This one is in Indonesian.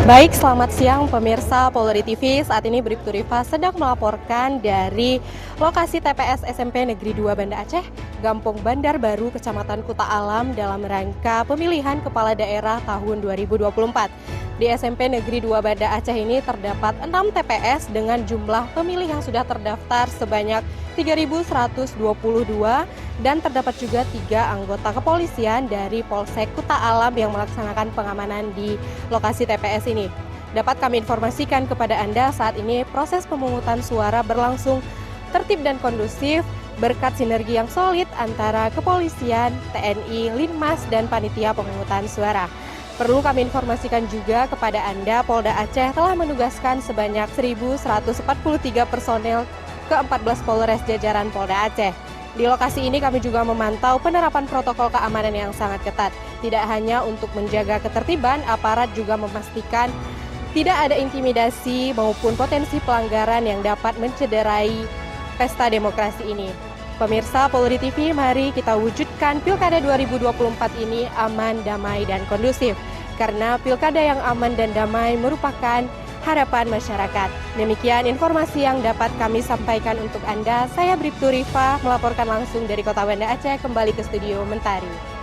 Baik, selamat siang pemirsa Polri TV. Saat ini Bribtu Rifa sedang melaporkan dari lokasi TPS SMP Negeri 2 Banda Aceh, Gampong Bandar Baru, Kecamatan Kuta Alam dalam rangka pemilihan kepala daerah tahun 2024. Di SMP Negeri 2 Banda Aceh ini terdapat 6 TPS dengan jumlah pemilih yang sudah terdaftar sebanyak 3.122 dan terdapat juga 3 anggota kepolisian dari Polsek Kuta Alam yang melaksanakan pengamanan di lokasi TPS ini. Dapat kami informasikan kepada Anda saat ini proses pemungutan suara berlangsung tertib dan kondusif berkat sinergi yang solid antara kepolisian, TNI, Linmas, dan panitia pemungutan suara. Perlu kami informasikan juga kepada Anda, Polda Aceh telah menugaskan sebanyak 1.143 personel ke-14 Polres jajaran Polda Aceh. Di lokasi ini kami juga memantau penerapan protokol keamanan yang sangat ketat. Tidak hanya untuk menjaga ketertiban, aparat juga memastikan tidak ada intimidasi maupun potensi pelanggaran yang dapat mencederai pesta demokrasi ini. Pemirsa Polri TV, mari kita wujudkan Pilkada 2024 ini aman, damai, dan kondusif. Karena Pilkada yang aman dan damai merupakan harapan masyarakat. Demikian informasi yang dapat kami sampaikan untuk Anda. Saya Bribtu Rifa melaporkan langsung dari Kota Banda Aceh kembali ke studio Mentari.